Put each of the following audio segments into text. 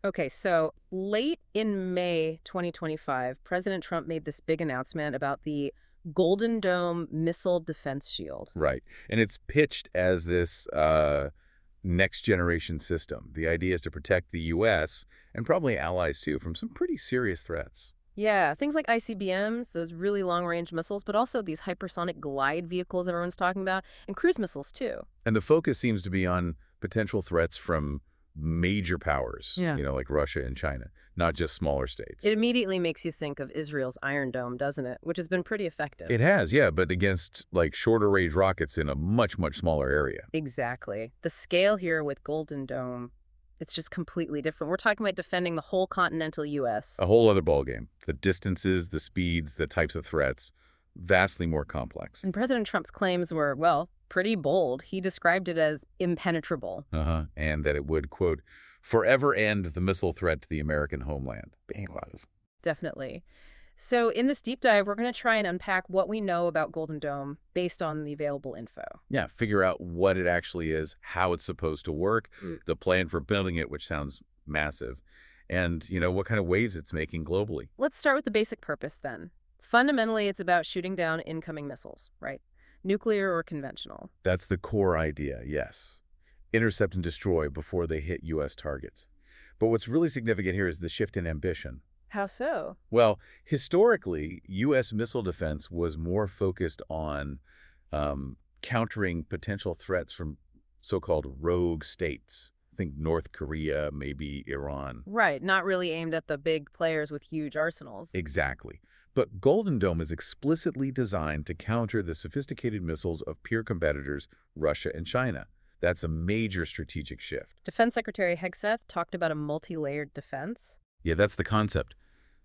Okay, so late in May 2025, President Trump made this big announcement about the Golden Dome Missile Defense Shield. Right. And it's pitched as this next generation system. The idea is to protect the U.S. and probably allies too from some pretty serious threats. Yeah, things like ICBMs, those really long-range missiles, but also these hypersonic glide vehicles everyone's talking about, and cruise missiles too. And the focus seems to be on potential threats from major powers, Yeah. like Russia and China, not just smaller states. It immediately makes you think of Israel's Iron Dome, doesn't it? Which has been pretty effective. It has, yeah, but against like shorter range rockets in a much, much smaller area. Exactly. The scale here with Golden Dome, it's just completely different. We're talking about defending the whole continental U.S. A whole other ballgame. The distances, the speeds, the types of threats, vastly more complex. And President Trump's claims were, well, pretty bold. He described it as impenetrable. And that it would, quote, forever end the missile threat to the American homeland. It was. Definitely. So in this deep dive, we're going to try and unpack what we know about Golden Dome based on the available info. Yeah, figure out what it actually is, how it's supposed to work, the plan for building it, which sounds massive, and, what kind of waves it's making globally. Let's start with the basic purpose then. Fundamentally, it's about shooting down incoming missiles, right? Nuclear or conventional. That's the core idea, yes. Intercept and destroy before they hit U.S. targets. But what's really significant here is the shift in ambition. How so? Well, historically, U.S. missile defense was more focused on countering potential threats from so-called rogue states. Think North Korea, maybe Iran. Right, not really aimed at the big players with huge arsenals. Exactly. But Golden Dome is explicitly designed to counter the sophisticated missiles of peer competitors, Russia and China. That's a major strategic shift. Defense Secretary Hegseth talked about a multi-layered defense. Yeah, that's the concept.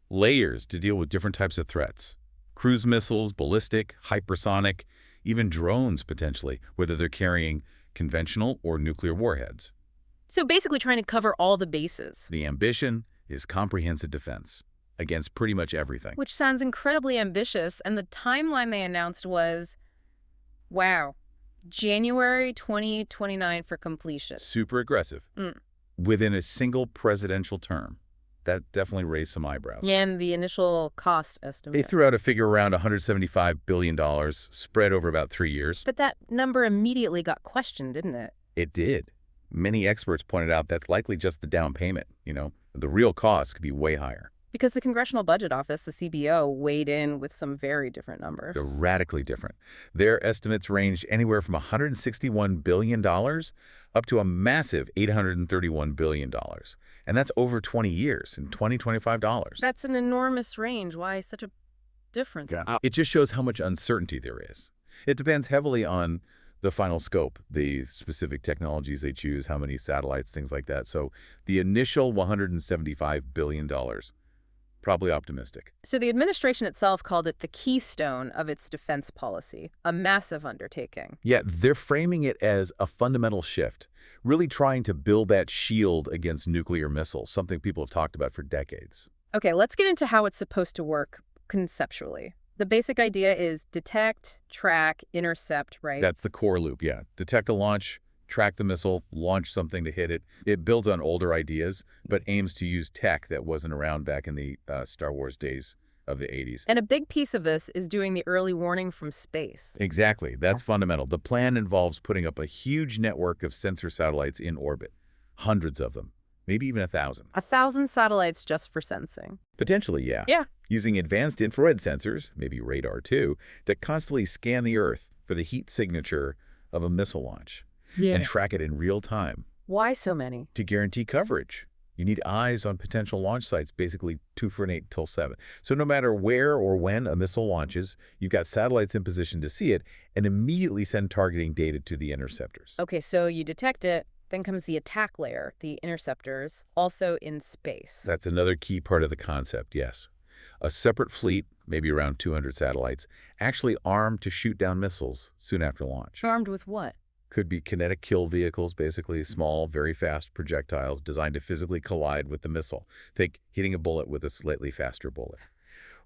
Layers to deal with different types of threats. Cruise missiles, ballistic, hypersonic, even drones potentially, whether they're carrying conventional or nuclear warheads. So basically trying to cover all the bases. The ambition is comprehensive defense against pretty much everything. Which sounds incredibly ambitious, and the timeline they announced was, wow, January 2029 for completion. Super aggressive. Within a single presidential term. That definitely raised some eyebrows. And the initial cost estimate. They threw out a figure around $175 billion, spread over about 3 years. But that number immediately got questioned, didn't it? It did. Many experts pointed out that's likely just the down payment. The real cost could be way higher. Because the Congressional Budget Office, the CBO, weighed in with some very different numbers. They're radically different. Their estimates ranged anywhere from $161 billion up to a massive $831 billion. And that's over 20 years in $25. That's an enormous range. Why such a difference? Yeah. It just shows how much uncertainty there is. It depends heavily on the final scope, the specific technologies they choose, how many satellites, things like that. So the initial $175 billion, probably optimistic. So the administration itself called it the keystone of its defense policy, a massive undertaking. Yeah, they're framing it as a fundamental shift, really trying to build that shield against nuclear missiles, something people have talked about for decades. Okay, let's get into how it's supposed to work conceptually. The basic idea is detect, track, intercept, right? That's the core loop, yeah. Detect a launch, track the missile, launch something to hit it. It builds on older ideas, but aims to use tech that wasn't around back in the Star Wars days of the 80s. And a big piece of this is doing the early warning from space. Exactly. That's fundamental. The plan involves putting up a huge network of sensor satellites in orbit, hundreds of them, maybe even 1,000. 1,000 satellites just for sensing. Potentially, yeah. Yeah. Using advanced infrared sensors, maybe radar too, to constantly scan the Earth for the heat signature of a missile launch. Yeah. And track it in real time. Why so many? To guarantee coverage. You need eyes on potential launch sites, basically 2 for an 8 till 7. So no matter where or when a missile launches, you've got satellites in position to see it and immediately send targeting data to the interceptors. Okay, so you detect it, then comes the attack layer, the interceptors, also in space. That's another key part of the concept, yes. A separate fleet, maybe around 200 satellites, actually armed to shoot down missiles soon after launch. Armed with what? Could be kinetic kill vehicles, basically small, very fast projectiles designed to physically collide with the missile. Think hitting a bullet with a slightly faster bullet.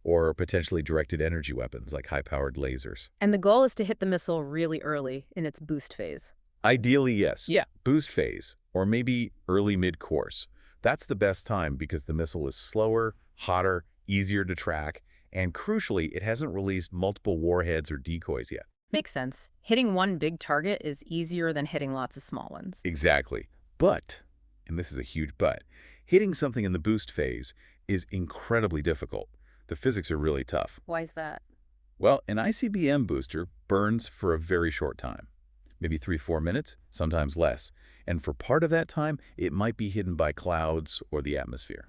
Or potentially directed energy weapons like high-powered lasers. And the goal is to hit the missile really early in its boost phase. Ideally, yes. Yeah. Boost phase, or maybe early mid-course. That's the best time because the missile is slower, hotter, easier to track, and crucially, it hasn't released multiple warheads or decoys yet. Makes sense. Hitting one big target is easier than hitting lots of small ones. Exactly. But, and this is a huge but, hitting something in the boost phase is incredibly difficult. The physics are really tough. Why is that? Well, an ICBM booster burns for a very short time, maybe 3-4 minutes, sometimes less. And for part of that time, it might be hidden by clouds or the atmosphere.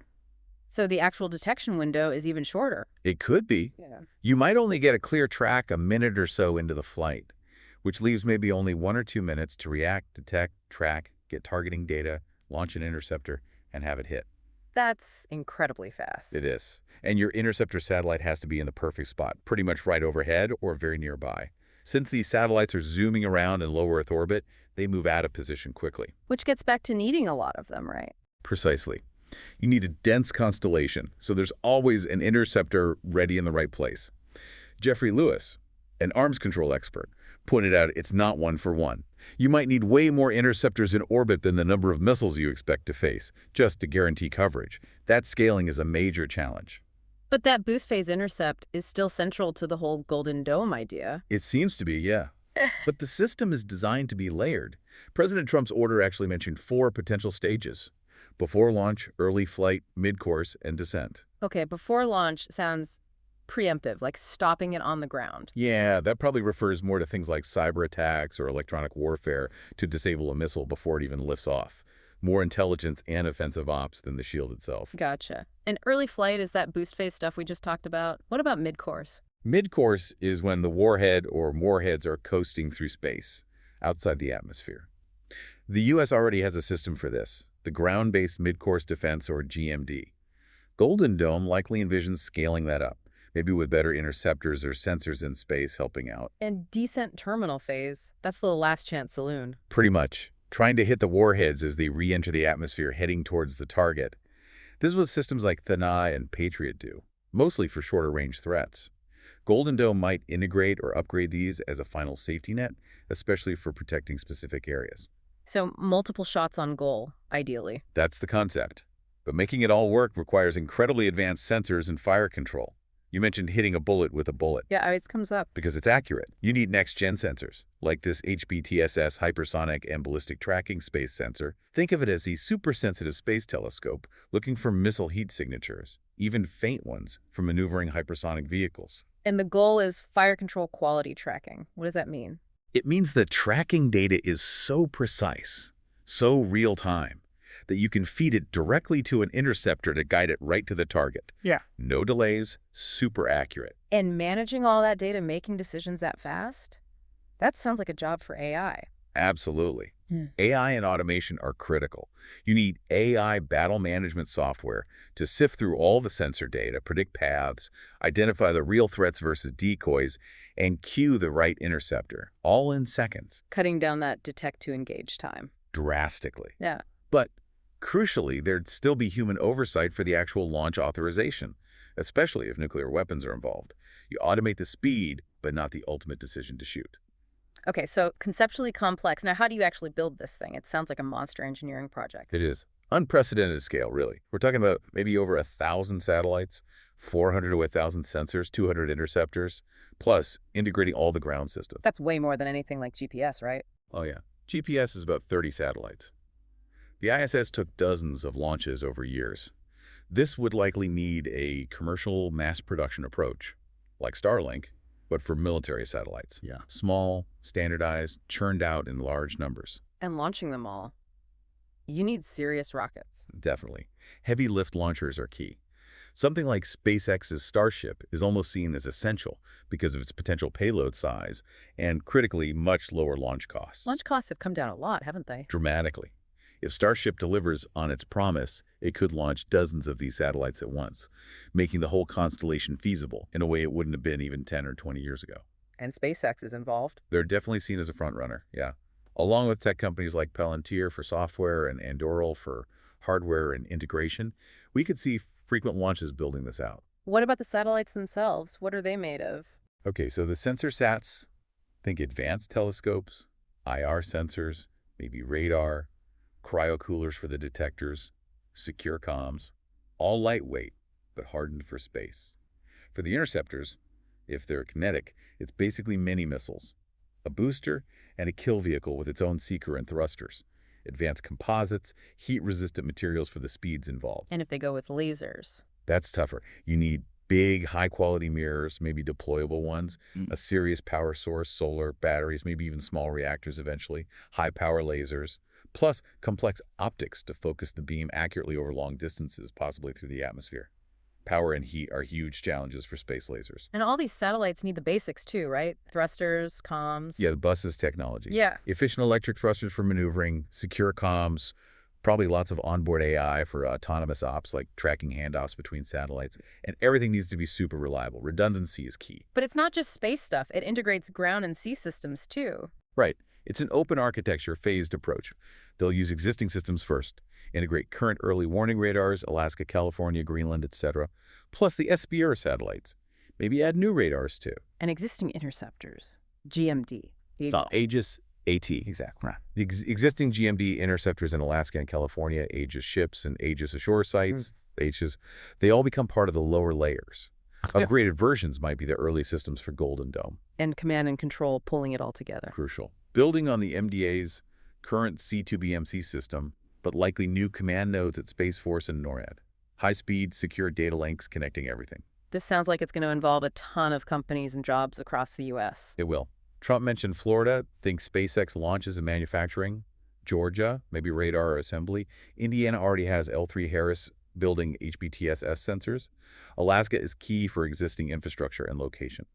So the actual detection window is even shorter. It could be. Yeah. You might only get a clear track a minute or so into the flight, which leaves maybe only 1 or 2 minutes to react, detect, track, get targeting data, launch an interceptor, and have it hit. That's incredibly fast. It is. And your interceptor satellite has to be in the perfect spot, pretty much right overhead or very nearby. Since these satellites are zooming around in low Earth orbit, they move out of position quickly. Which gets back to needing a lot of them, right? Precisely. You need a dense constellation, so there's always an interceptor ready in the right place. Jeffrey Lewis, an arms control expert, pointed out it's not one for one. You might need way more interceptors in orbit than the number of missiles you expect to face, just to guarantee coverage. That scaling is a major challenge. But that boost phase intercept is still central to the whole Golden Dome idea. It seems to be, yeah. But the system is designed to be layered. President Trump's order actually mentioned 4 potential stages: before launch, early flight, mid-course, and descent. Okay, before launch sounds preemptive, like stopping it on the ground. Yeah, that probably refers more to things like cyber attacks or electronic warfare to disable a missile before it even lifts off. More intelligence and offensive ops than the shield itself. Gotcha. And early flight is that boost phase stuff we just talked about. What about mid-course? Mid-course is when the warhead or warheads are coasting through space, outside the atmosphere. The U.S. already has a system for this, the Ground-Based Mid-Course Defense, or GMD. Golden Dome likely envisions scaling that up, maybe with better interceptors or sensors in space helping out. And descent terminal phase, that's the last chance saloon. Pretty much. Trying to hit the warheads as they re-enter the atmosphere heading towards the target. This is what systems like Thanai and Patriot do, mostly for shorter-range threats. Golden Dome might integrate or upgrade these as a final safety net, especially for protecting specific areas. So multiple shots on goal, ideally. That's the concept. But making it all work requires incredibly advanced sensors and fire control. You mentioned hitting a bullet with a bullet. Yeah, always comes up. Because it's accurate. You need next-gen sensors, like this HBTSS hypersonic and ballistic tracking space sensor. Think of it as a super-sensitive space telescope looking for missile heat signatures, even faint ones, for maneuvering hypersonic vehicles. And the goal is fire control quality tracking. What does that mean? It means the tracking data is so precise, so real-time, that you can feed it directly to an interceptor to guide it right to the target. Yeah. No delays, super accurate. And managing all that data, making decisions that fast? That sounds like a job for AI. Absolutely. Hmm. AI and automation are critical. You need AI battle management software to sift through all the sensor data, predict paths, identify the real threats versus decoys, and cue the right interceptor, all in seconds. Cutting down that detect to engage time. Drastically. Yeah. But crucially, there'd still be human oversight for the actual launch authorization, especially if nuclear weapons are involved. You automate the speed, but not the ultimate decision to shoot. Okay, so conceptually complex. Now, how do you actually build this thing? It sounds like a monster engineering project. It is. Unprecedented scale, really. We're talking about maybe over 1,000 satellites, 400 to 1,000 sensors, 200 interceptors, plus integrating all the ground systems. That's way more than anything like GPS, right? Oh, yeah. GPS is about 30 satellites. The ISS took dozens of launches over years. This would likely need a commercial mass production approach, like Starlink, but for military satellites. Yeah. Small, standardized, churned out in large numbers. And launching them all. You need serious rockets. Definitely. Heavy lift launchers are key. Something like SpaceX's Starship is almost seen as essential because of its potential payload size and, critically, much lower launch costs. Launch costs have come down a lot, haven't they? Dramatically. If Starship delivers on its promise, it could launch dozens of these satellites at once, making the whole constellation feasible in a way it wouldn't have been even 10 or 20 years ago. And SpaceX is involved. They're definitely seen as a front-runner, yeah. Along with tech companies like Palantir for software and Anduril for hardware and integration, we could see frequent launches building this out. What about the satellites themselves? What are they made of? Okay, so the sensor sats, think advanced telescopes, IR sensors, maybe radar, cryocoolers for the detectors, secure comms, all lightweight, but hardened for space. For the interceptors, if they're kinetic, it's basically mini missiles, a booster, and a kill vehicle with its own seeker and thrusters, advanced composites, heat-resistant materials for the speeds involved. And if they go with lasers? That's tougher. You need big, high-quality mirrors, maybe deployable ones, a serious power source, solar, batteries, maybe even small reactors eventually, high-power lasers, plus complex optics to focus the beam accurately over long distances, possibly through the atmosphere. Power and heat are huge challenges for space lasers. And all these satellites need the basics too, right? Thrusters, comms. Yeah, the bus's technology. Yeah. Efficient electric thrusters for maneuvering, secure comms, probably lots of onboard AI for autonomous ops like tracking handoffs between satellites, and everything needs to be super reliable. Redundancy is key. But it's not just space stuff. It integrates ground and sea systems too. Right. It's an open architecture, phased approach. They'll use existing systems first, integrate current early warning radars, Alaska, California, Greenland, etc., plus the SBR satellites. Maybe add new radars too. And existing interceptors. GMD. Aegis AT. Exactly. Right. The existing GMD interceptors in Alaska and California, Aegis ships and Aegis ashore sites, Aegis, they all become part of the lower layers. Upgraded versions might be the early systems for Golden Dome. And command and control pulling it all together. Crucial. Building on the MDA's current C2BMC system, but likely new command nodes at Space Force and NORAD. High-speed, secure data links connecting everything. This sounds like it's going to involve a ton of companies and jobs across the U.S. It will. Trump mentioned Florida, think SpaceX launches and manufacturing. Georgia, maybe radar or assembly. Indiana already has L3 Harris building HBTSS sensors. Alaska is key for existing infrastructure and location.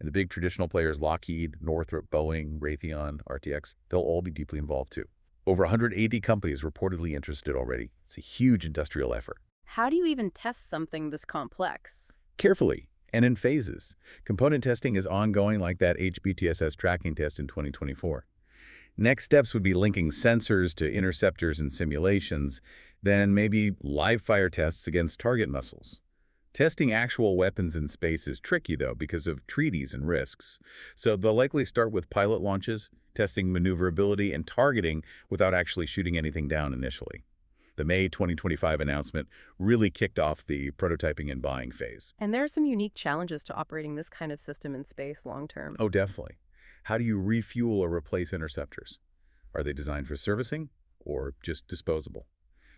And the big traditional players, Lockheed, Northrop, Boeing, Raytheon, RTX, they'll all be deeply involved too. Over 180 companies reportedly interested already. It's a huge industrial effort. How do you even test something this complex? Carefully and in phases. Component testing is ongoing like that HBTSS tracking test in 2024. Next steps would be linking sensors to interceptors and simulations, then maybe live fire tests against target missiles. Testing actual weapons in space is tricky, though, because of treaties and risks. So they'll likely start with pilot launches, testing maneuverability and targeting without actually shooting anything down initially. The May 2025 announcement really kicked off the prototyping and buying phase. And there are some unique challenges to operating this kind of system in space long term. Oh, definitely. How do you refuel or replace interceptors? Are they designed for servicing or just disposable?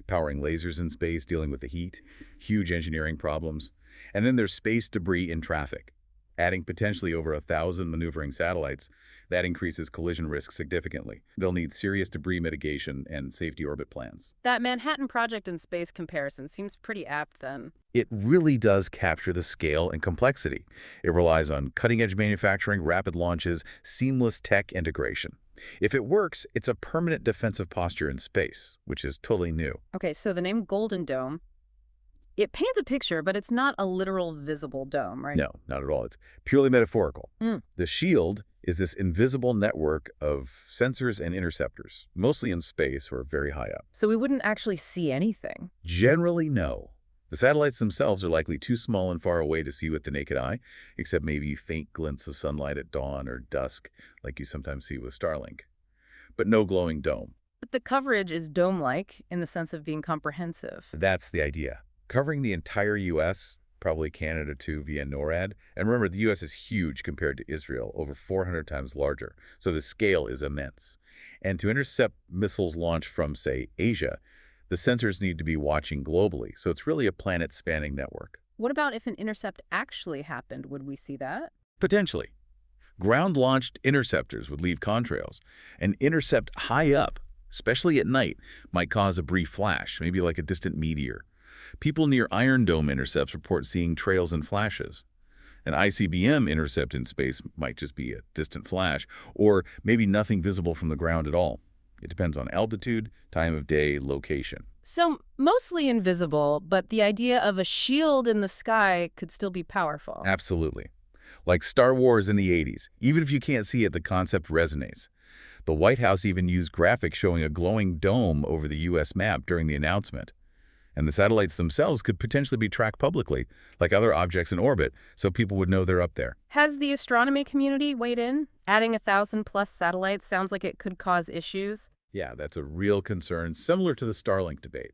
Powering lasers in space, dealing with the heat, huge engineering problems. And then there's space debris in traffic. Adding potentially over 1,000 maneuvering satellites, that increases collision risk significantly. They'll need serious debris mitigation and safety orbit plans. That Manhattan Project in space comparison seems pretty apt then. It really does capture the scale and complexity. It relies on cutting-edge manufacturing, rapid launches, seamless tech integration. If it works, it's a permanent defensive posture in space, which is totally new. Okay, so the name Golden Dome, it paints a picture, but it's not a literal visible dome, right? No, not at all. It's purely metaphorical. Mm. The shield is this invisible network of sensors and interceptors, mostly in space or very high up. So we wouldn't actually see anything. Generally, no. The satellites themselves are likely too small and far away to see with the naked eye, except maybe faint glints of sunlight at dawn or dusk, like you sometimes see with Starlink. But no glowing dome. But the coverage is dome-like in the sense of being comprehensive. That's the idea. Covering the entire U.S., probably Canada too via NORAD. And remember, the U.S. is huge compared to Israel, over 400 times larger. So the scale is immense. And to intercept missiles launched from, say, Asia, the sensors need to be watching globally. So it's really a planet-spanning network. What about if an intercept actually happened? Would we see that? Potentially. Ground-launched interceptors would leave contrails. An intercept high up, especially at night, might cause a brief flash, maybe like a distant meteor. People near Iron Dome intercepts report seeing trails and flashes. An ICBM intercept in space might just be a distant flash, or maybe nothing visible from the ground at all. It depends on altitude, time of day, location. So mostly invisible, but the idea of a shield in the sky could still be powerful. Absolutely. Like Star Wars in the 80s. Even if you can't see it, the concept resonates. The White House even used graphics showing a glowing dome over the U.S. map during the announcement. And the satellites themselves could potentially be tracked publicly, like other objects in orbit, so people would know they're up there. Has the astronomy community weighed in? Adding 1,000+ satellites sounds like it could cause issues. Yeah, that's a real concern, similar to the Starlink debate.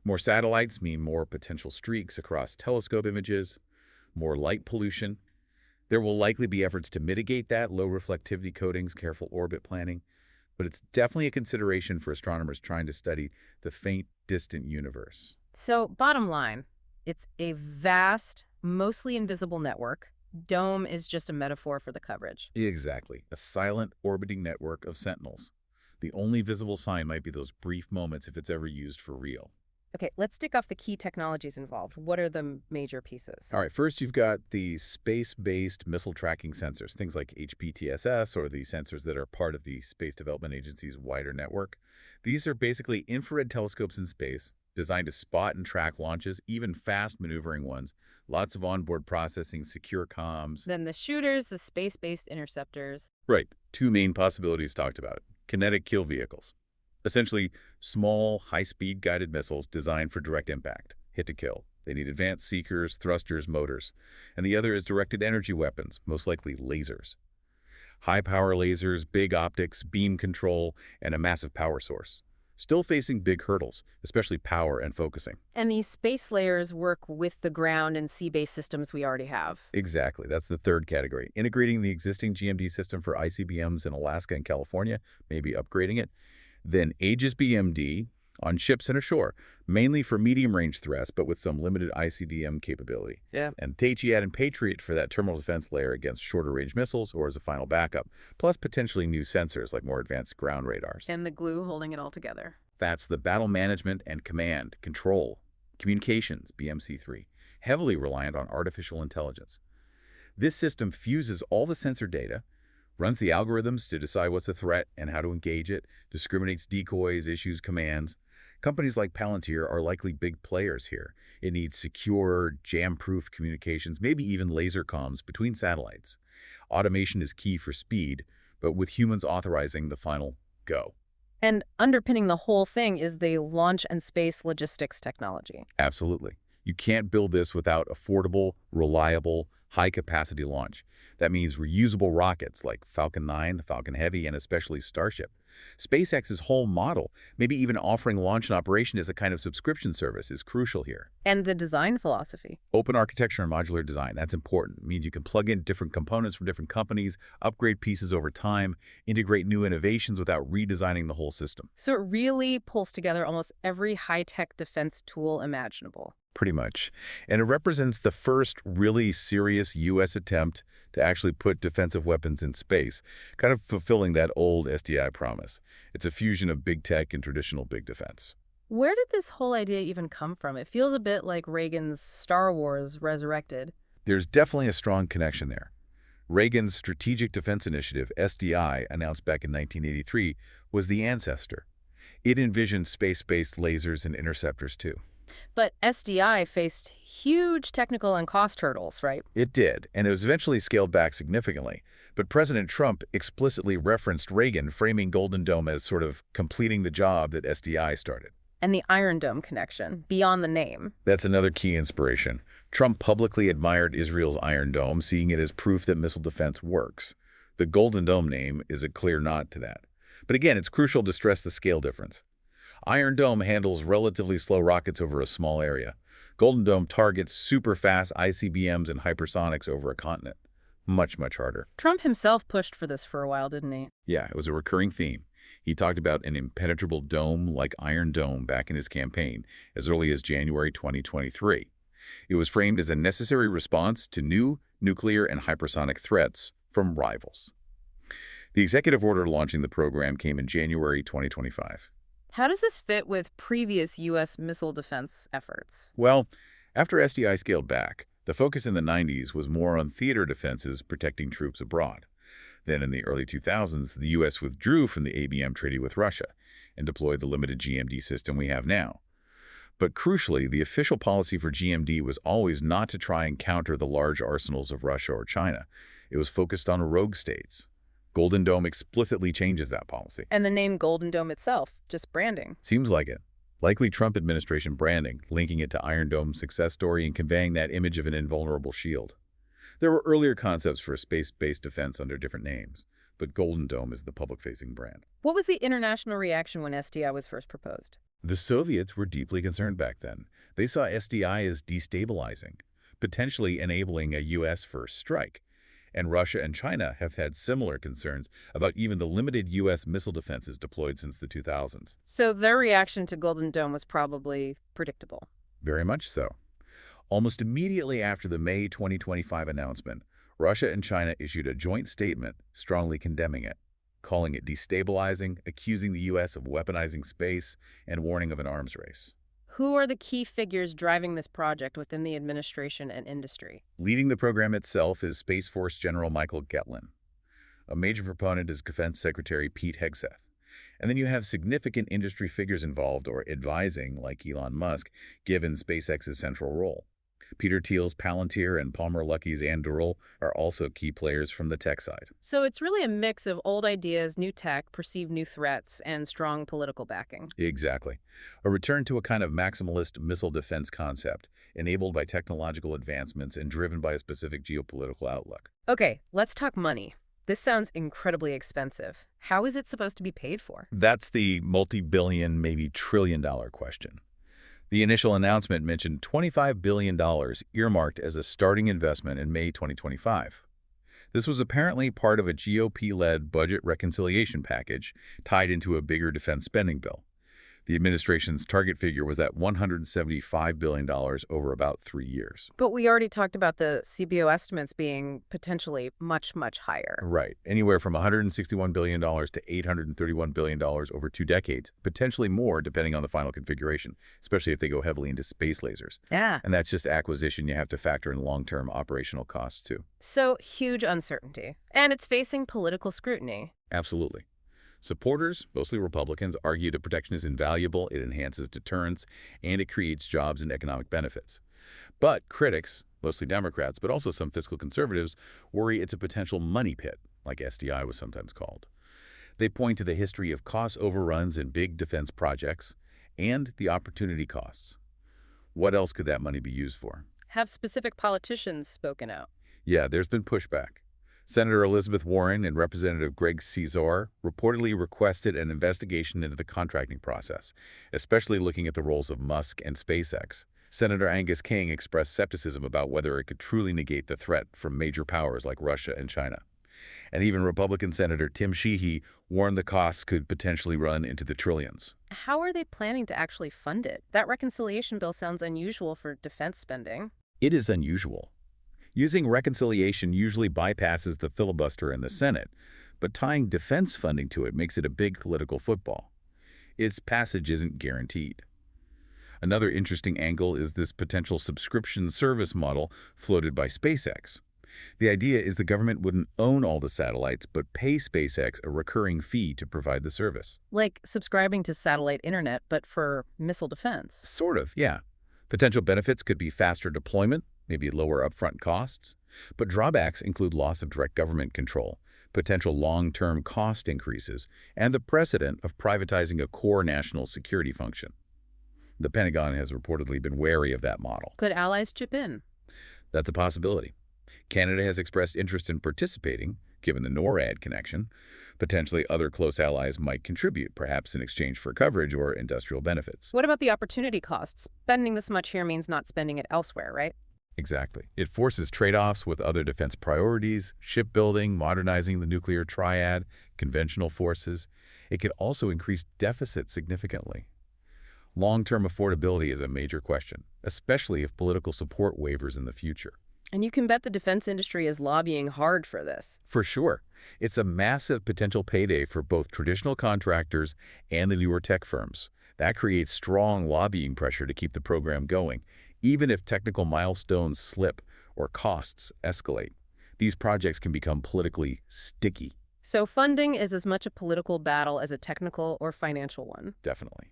More satellites mean more potential streaks across telescope images, more light pollution. There will likely be efforts to mitigate that, low reflectivity coatings, careful orbit planning, but it's definitely a consideration for astronomers trying to study the faint, distant universe. So, bottom line, it's a vast, mostly invisible network. Dome is just a metaphor for the coverage. Exactly. A silent, orbiting network of sentinels. The only visible sign might be those brief moments if it's ever used for real. Okay, let's tick off the key technologies involved. What are the major pieces? All right, first you've got the space-based missile tracking sensors, things like HPTSS or the sensors that are part of the Space Development Agency's wider network. These are basically infrared telescopes in space designed to spot and track launches, even fast maneuvering ones. Lots of onboard processing, secure comms. Then the shooters, the space-based interceptors. Right, two main possibilities talked about. Kinetic kill vehicles. Essentially, small, high-speed guided missiles designed for direct impact, hit to kill. They need advanced seekers, thrusters, motors. And the other is directed energy weapons, most likely lasers. High-power lasers, big optics, beam control, and a massive power source. Still facing big hurdles, especially power and focusing. And these space layers work with the ground and sea-based systems we already have. Exactly. That's the third category. Integrating the existing GMD system for ICBMs in Alaska and California, maybe upgrading it. Then Aegis BMD on ships and ashore, mainly for medium-range threats, but with some limited ICBM capability. Yeah. And Taichiat and Patriot for that terminal defense layer against shorter-range missiles or as a final backup, plus potentially new sensors like more advanced ground radars. And the glue holding it all together. That's the battle management and command, control, communications, BMC-3, heavily reliant on artificial intelligence. This system fuses all the sensor data, runs the algorithms to decide what's a threat and how to engage it, discriminates decoys, issues commands. Companies like Palantir are likely big players here. It needs secure, jam-proof communications, maybe even laser comms between satellites. Automation is key for speed, but with humans authorizing the final go. And underpinning the whole thing is the launch and space logistics technology. Absolutely. You can't build this without affordable, reliable, high-capacity launch. That means reusable rockets like Falcon 9, Falcon Heavy, and especially Starship. SpaceX's whole model, maybe even offering launch and operation as a kind of subscription service, is crucial here. And the design philosophy. Open architecture and modular design, that's important. It means you can plug in different components from different companies, upgrade pieces over time, integrate new innovations without redesigning the whole system. So it really pulls together almost every high-tech defense tool imaginable. Pretty much. And it represents the first really serious U.S. attempt to actually put defensive weapons in space, kind of fulfilling that old SDI promise. It's a fusion of big tech and traditional big defense. Where did this whole idea even come from? It feels a bit like Reagan's Star Wars resurrected. There's definitely a strong connection there. Reagan's Strategic Defense Initiative, SDI, announced back in 1983, was the ancestor. It envisioned space-based lasers and interceptors, too. But SDI faced huge technical and cost hurdles, right? It did, and it was eventually scaled back significantly. But President Trump explicitly referenced Reagan, framing Golden Dome as sort of completing the job that SDI started. And the Iron Dome connection, beyond the name. That's another key inspiration. Trump publicly admired Israel's Iron Dome, seeing it as proof that missile defense works. The Golden Dome name is a clear nod to that. But again, it's crucial to stress the scale difference. Iron Dome handles relatively slow rockets over a small area. Golden Dome targets super-fast ICBMs and hypersonics over a continent. Much, much harder. Trump himself pushed for this for a while, didn't he? Yeah, it was a recurring theme. He talked about an impenetrable dome like Iron Dome back in his campaign as early as January 2023. It was framed as a necessary response to new nuclear and hypersonic threats from rivals. The executive order launching the program came in January 2025. How does this fit with previous U.S. missile defense efforts? Well, after SDI scaled back, the focus in the 90s was more on theater defenses protecting troops abroad. Then in the early 2000s, the U.S. withdrew from the ABM treaty with Russia and deployed the limited GMD system we have now. But crucially, the official policy for GMD was always not to try and counter the large arsenals of Russia or China. It was focused on rogue states. Golden Dome explicitly changes that policy. And the name Golden Dome itself, just branding. Seems like it. Likely Trump administration branding, linking it to Iron Dome's success story and conveying that image of an invulnerable shield. There were earlier concepts for space-based defense under different names, but Golden Dome is the public-facing brand. What was the international reaction when SDI was first proposed? The Soviets were deeply concerned back then. They saw SDI as destabilizing, potentially enabling a U.S. first strike. And Russia and China have had similar concerns about even the limited U.S. missile defenses deployed since the 2000s. So their reaction to Golden Dome was probably predictable. Very much so. Almost immediately after the May 2025 announcement, Russia and China issued a joint statement strongly condemning it, calling it destabilizing, accusing the U.S. of weaponizing space, and warning of an arms race. Who are the key figures driving this project within the administration and industry? Leading the program itself is Space Force General Michael Getlin. A major proponent is Defense Secretary Pete Hegseth. And then you have significant industry figures involved or advising, like Elon Musk, given SpaceX's central role. Peter Thiel's Palantir and Palmer Luckey's Anduril are also key players from the tech side. So it's really a mix of old ideas, new tech, perceived new threats, and strong political backing. Exactly. A return to a kind of maximalist missile defense concept, enabled by technological advancements and driven by a specific geopolitical outlook. Okay, let's talk money. This sounds incredibly expensive. How is it supposed to be paid for? That's the multi-billion, maybe trillion-dollar question. The initial announcement mentioned $25 billion earmarked as a starting investment in May 2025. This was apparently part of a GOP-led budget reconciliation package tied into a bigger defense spending bill. The administration's target figure was at $175 billion over about 3 years. But we already talked about the CBO estimates being potentially much, much higher. Right. Anywhere from $161 billion to $831 billion over 2 decades, potentially more depending on the final configuration, especially if they go heavily into space lasers. Yeah. And that's just acquisition. You have to factor in long-term operational costs, too. So huge uncertainty. And it's facing political scrutiny. Absolutely. Supporters, mostly Republicans, argue that protection is invaluable, it enhances deterrence, and it creates jobs and economic benefits. But critics, mostly Democrats, but also some fiscal conservatives, worry it's a potential money pit, like SDI was sometimes called. They point to the history of cost overruns in big defense projects and the opportunity costs. What else could that money be used for? Have specific politicians spoken out? Yeah, there's been pushback. Senator Elizabeth Warren and Representative Greg Cesar reportedly requested an investigation into the contracting process, especially looking at the roles of Musk and SpaceX. Senator Angus King expressed skepticism about whether it could truly negate the threat from major powers like Russia and China. And even Republican Senator Tim Sheehy warned the costs could potentially run into the trillions. How are they planning to actually fund it? That reconciliation bill sounds unusual for defense spending. It is unusual. Using reconciliation usually bypasses the filibuster in the Senate, but tying defense funding to it makes it a big political football. Its passage isn't guaranteed. Another interesting angle is this potential subscription service model floated by SpaceX. The idea is the government wouldn't own all the satellites, but pay SpaceX a recurring fee to provide the service. Like subscribing to satellite internet, but for missile defense. Sort of, yeah. Potential benefits could be faster deployment, maybe lower upfront costs, but drawbacks include loss of direct government control, potential long-term cost increases, and the precedent of privatizing a core national security function. The Pentagon has reportedly been wary of that model. Could allies chip in? That's a possibility. Canada has expressed interest in participating, given the NORAD connection. Potentially other close allies might contribute, perhaps in exchange for coverage or industrial benefits. What about the opportunity costs? Spending this much here means not spending it elsewhere, right? Exactly. It forces trade-offs with other defense priorities, shipbuilding, modernizing the nuclear triad, conventional forces. It could also increase deficits significantly. Long-term affordability is a major question, especially if political support wavers in the future. And you can bet the defense industry is lobbying hard for this. For sure. It's a massive potential payday for both traditional contractors and the newer tech firms. That creates strong lobbying pressure to keep the program going, even if technical milestones slip or costs escalate. These projects can become politically sticky. So funding is as much a political battle as a technical or financial one. Definitely.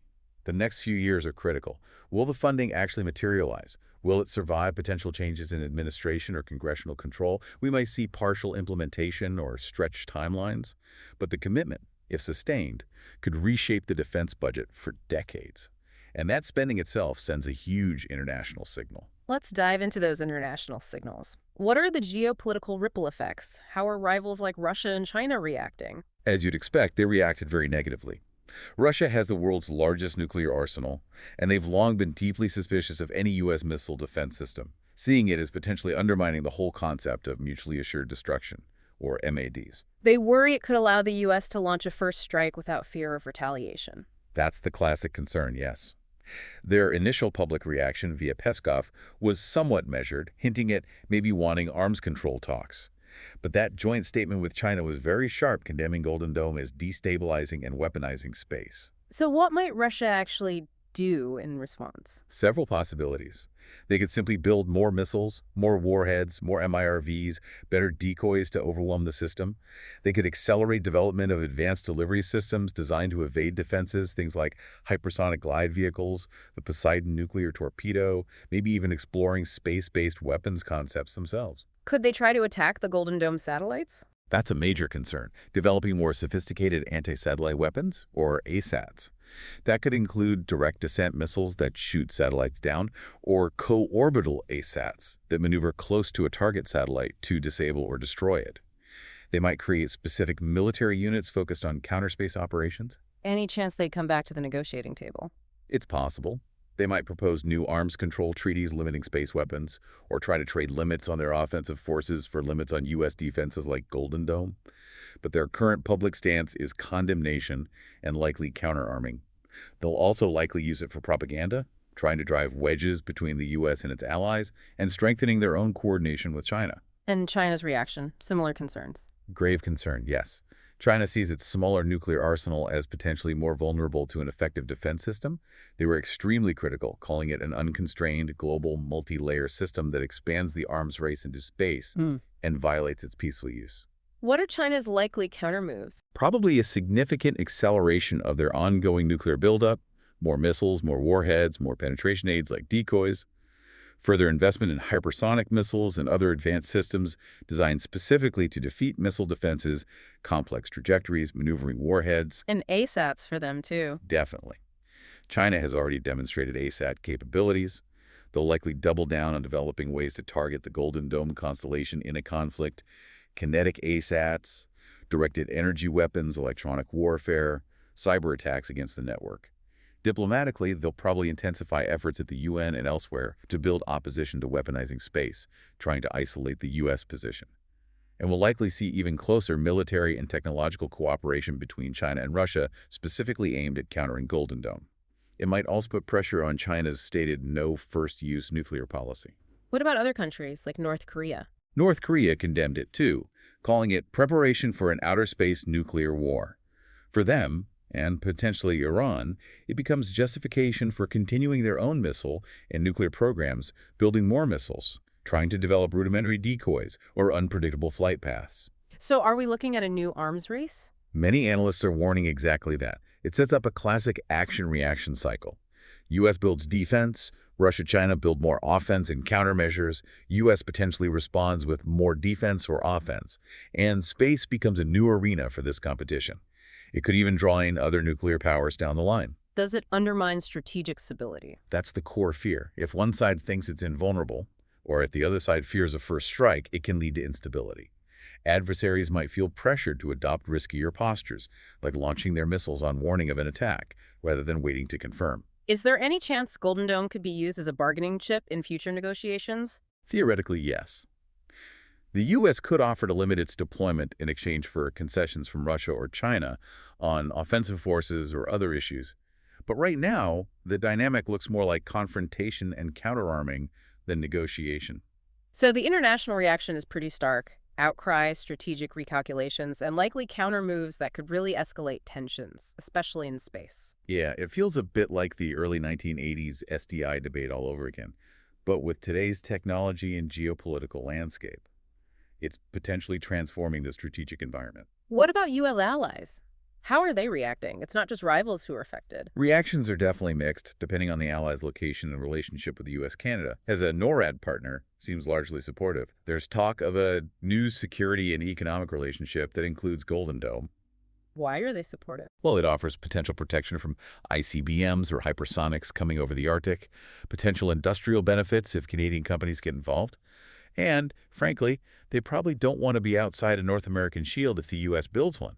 The next few years are critical. Will the funding actually materialize? Will it survive potential changes in administration or congressional control? We might see partial implementation or stretched timelines. But the commitment, if sustained, could reshape the defense budget for decades. And that spending itself sends a huge international signal. Let's dive into those international signals. What are the geopolitical ripple effects? How are rivals like Russia and China reacting? As you'd expect, they reacted very negatively. Russia has the world's largest nuclear arsenal, and they've long been deeply suspicious of any U.S. missile defense system, seeing it as potentially undermining the whole concept of mutually assured destruction, or MADs. They worry it could allow the U.S. to launch a first strike without fear of retaliation. That's the classic concern, yes. Their initial public reaction via Peskov was somewhat measured, hinting at maybe wanting arms control talks. But that joint statement with China was very sharp, condemning Golden Dome as destabilizing and weaponizing space. So what might Russia actually do in response? Several possibilities. They could simply build more missiles, more warheads, more MIRVs, better decoys to overwhelm the system. They could accelerate development of advanced delivery systems designed to evade defenses, things like hypersonic glide vehicles, the Poseidon nuclear torpedo, maybe even exploring space-based weapons concepts themselves. Could they try to attack the Golden Dome satellites? That's a major concern, developing more sophisticated anti-satellite weapons, or ASATs. That could include direct descent missiles that shoot satellites down, or co-orbital ASATs that maneuver close to a target satellite to disable or destroy it. They might create specific military units focused on counterspace operations. Any chance they'd come back to the negotiating table? It's possible. They might propose new arms control treaties limiting space weapons, or try to trade limits on their offensive forces for limits on U.S. defenses like Golden Dome. But their current public stance is condemnation and likely counterarming. They'll also likely use it for propaganda, trying to drive wedges between the U.S. and its allies, and strengthening their own coordination with China. And China's reaction? Similar concerns. Grave concern, yes. China sees its smaller nuclear arsenal as potentially more vulnerable to an effective defense system. They were extremely critical, calling it an unconstrained, global, multi-layer system that expands the arms race into space and violates its peaceful use. What are China's likely countermoves? Probably a significant acceleration of their ongoing nuclear buildup, more missiles, more warheads, more penetration aids like decoys, further investment in hypersonic missiles and other advanced systems designed specifically to defeat missile defenses, complex trajectories, maneuvering warheads. And ASATs for them, too. Definitely. China has already demonstrated ASAT capabilities. They'll likely double down on developing ways to target the Golden Dome constellation in a conflict. Kinetic ASATs, directed energy weapons, electronic warfare, cyber attacks against the network. Diplomatically, they'll probably intensify efforts at the UN and elsewhere to build opposition to weaponizing space, trying to isolate the U.S. position. And we'll likely see even closer military and technological cooperation between China and Russia, specifically aimed at countering Golden Dome. It might also put pressure on China's stated no first-use nuclear policy. What about other countries, like North Korea? North Korea condemned it too, calling it preparation for an outer space nuclear war. For them, and potentially Iran, it becomes justification for continuing their own missile and nuclear programs, building more missiles, trying to develop rudimentary decoys or unpredictable flight paths. So are we looking at a new arms race? Many analysts are warning exactly that. It sets up a classic action-reaction cycle. U.S. builds defense, Russia-China build more offense and countermeasures, U.S. potentially responds with more defense or offense, and space becomes a new arena for this competition. It could even draw in other nuclear powers down the line. Does it undermine strategic stability? That's the core fear. If one side thinks it's invulnerable, or if the other side fears a first strike, it can lead to instability. Adversaries might feel pressured to adopt riskier postures, like launching their missiles on warning of an attack, rather than waiting to confirm. Is there any chance Golden Dome could be used as a bargaining chip in future negotiations? Theoretically, yes. The U.S. could offer to limit its deployment in exchange for concessions from Russia or China on offensive forces or other issues. But right now, the dynamic looks more like confrontation and counterarming than negotiation. So the international reaction is pretty stark. Outcry, strategic recalculations, and likely counter moves that could really escalate tensions, especially in space. Yeah, it feels a bit like the early 1980s SDI debate all over again, but with today's technology and geopolitical landscape. It's potentially transforming the strategic environment. What about U.S. allies? How are they reacting? It's not just rivals who are affected. Reactions are definitely mixed, depending on the allies' location and relationship with the U.S. Canada. As a NORAD partner, seems largely supportive. There's talk of a new security and economic relationship that includes Golden Dome. Why are they supportive? Well, it offers potential protection from ICBMs or hypersonics coming over the Arctic, potential industrial benefits if Canadian companies get involved, and, frankly, they probably don't want to be outside a North American shield if the U.S. builds one.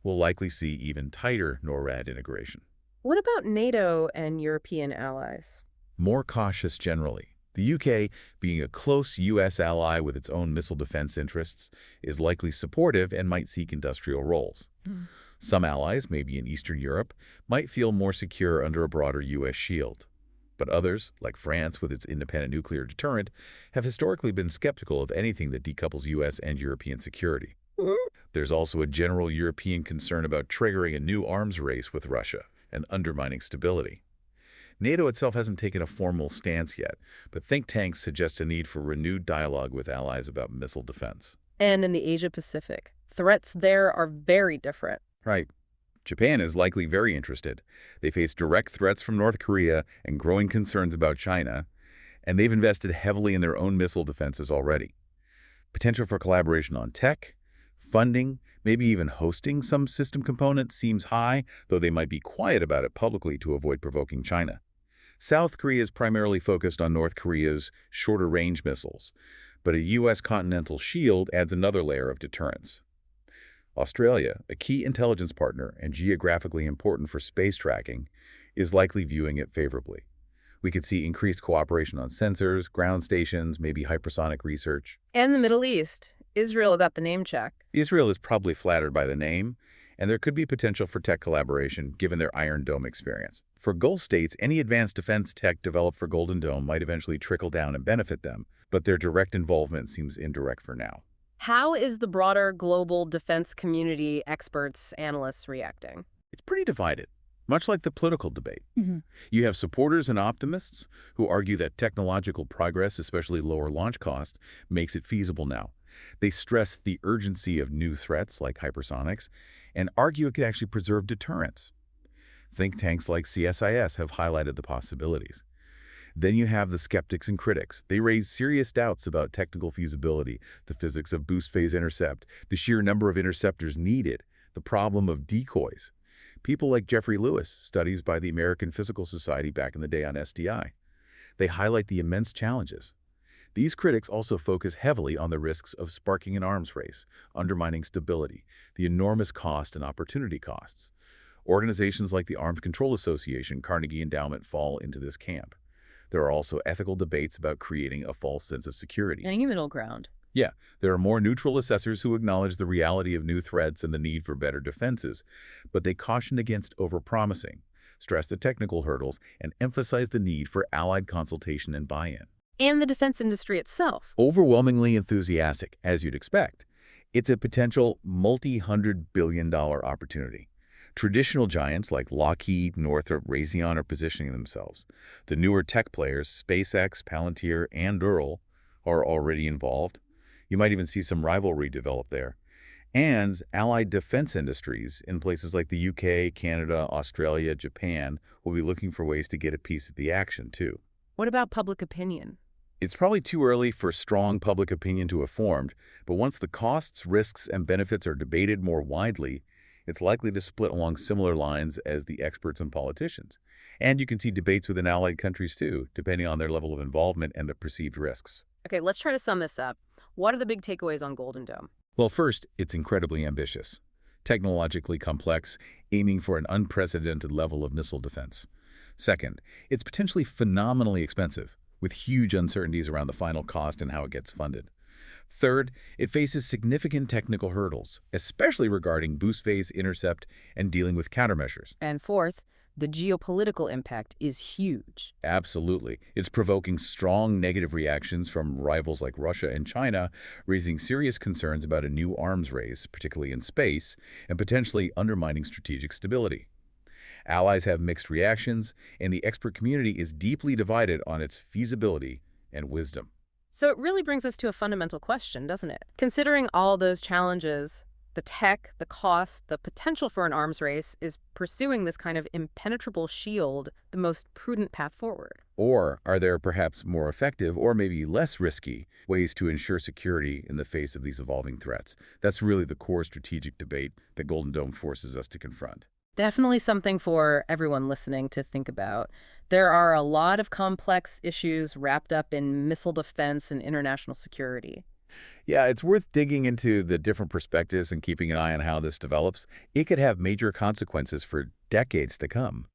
We'll likely see even tighter NORAD integration. What about NATO and European allies? More cautious generally. The UK, being a close U.S. ally with its own missile defense interests, is likely supportive and might seek industrial roles. Hmm. Some allies, maybe in Eastern Europe, might feel more secure under a broader U.S. shield. But others, like France with its independent nuclear deterrent, have historically been skeptical of anything that decouples U.S. and European security. Mhm. There's also a general European concern about triggering a new arms race with Russia and undermining stability. NATO itself hasn't taken a formal stance yet, but think tanks suggest a need for renewed dialogue with allies about missile defense. And in the Asia-Pacific, threats there are very different. Right. Japan is likely very interested. They face direct threats from North Korea and growing concerns about China, and they've invested heavily in their own missile defenses already. Potential for collaboration on tech, funding, maybe even hosting some system components seems high, though they might be quiet about it publicly to avoid provoking China. South Korea is primarily focused on North Korea's shorter-range missiles, but a U.S. continental shield adds another layer of deterrence. Australia, a key intelligence partner and geographically important for space tracking, is likely viewing it favorably. We could see increased cooperation on sensors, ground stations, maybe hypersonic research. And the Middle East. Israel got the name check. Israel is probably flattered by the name, and there could be potential for tech collaboration given their Iron Dome experience. For Gulf states, any advanced defense tech developed for Golden Dome might eventually trickle down and benefit them, but their direct involvement seems indirect for now. How is the broader global defense community, experts, analysts reacting? It's pretty divided, much like the political debate. Mm-hmm. You have supporters and optimists who argue that technological progress, especially lower launch cost, makes it feasible now. They stress the urgency of new threats like hypersonics and argue it could actually preserve deterrence. Think tanks like CSIS have highlighted the possibilities. Then you have the skeptics and critics. They raise serious doubts about technical feasibility, the physics of boost phase intercept, the sheer number of interceptors needed, the problem of decoys. People like Jeffrey Lewis, studies by the American Physical Society back in the day on SDI. They highlight the immense challenges. These critics also focus heavily on the risks of sparking an arms race, undermining stability, the enormous cost and opportunity costs. Organizations like the Arms Control Association, Carnegie Endowment fall into this camp. There are also ethical debates about creating a false sense of security. Any middle ground. Yeah, there are more neutral assessors who acknowledge the reality of new threats and the need for better defenses, but they caution against overpromising, stress the technical hurdles, and emphasize the need for allied consultation and buy-in. And the defense industry itself. Overwhelmingly enthusiastic, as you'd expect. It's a potential multi-hundred-billion-dollar opportunity. Traditional giants like Lockheed, Northrop, Raytheon are positioning themselves. The newer tech players, SpaceX, Palantir, and Ural, are already involved. You might even see some rivalry develop there. And allied defense industries in places like the UK, Canada, Australia, Japan will be looking for ways to get a piece of the action, too. What about public opinion? It's probably too early for strong public opinion to have formed, but once the costs, risks, and benefits are debated more widely, it's likely to split along similar lines as the experts and politicians. And you can see debates within allied countries, too, depending on their level of involvement and the perceived risks. Okay, let's try to sum this up. What are the big takeaways on Golden Dome? Well, first, it's incredibly ambitious, technologically complex, aiming for an unprecedented level of missile defense. Second, it's potentially phenomenally expensive, with huge uncertainties around the final cost and how it gets funded. Third, it faces significant technical hurdles, especially regarding boost phase intercept and dealing with countermeasures. And fourth, the geopolitical impact is huge. Absolutely. It's provoking strong negative reactions from rivals like Russia and China, raising serious concerns about a new arms race, particularly in space, and potentially undermining strategic stability. Allies have mixed reactions, and the expert community is deeply divided on its feasibility and wisdom. So it really brings us to a fundamental question, doesn't it? Considering all those challenges, the tech, the cost, the potential for an arms race, is pursuing this kind of impenetrable shield the most prudent path forward? Or are there perhaps more effective or maybe less risky ways to ensure security in the face of these evolving threats? That's really the core strategic debate that Golden Dome forces us to confront. Definitely something for everyone listening to think about. There are a lot of complex issues wrapped up in missile defense and international security. Yeah, it's worth digging into the different perspectives and keeping an eye on how this develops. It could have major consequences for decades to come.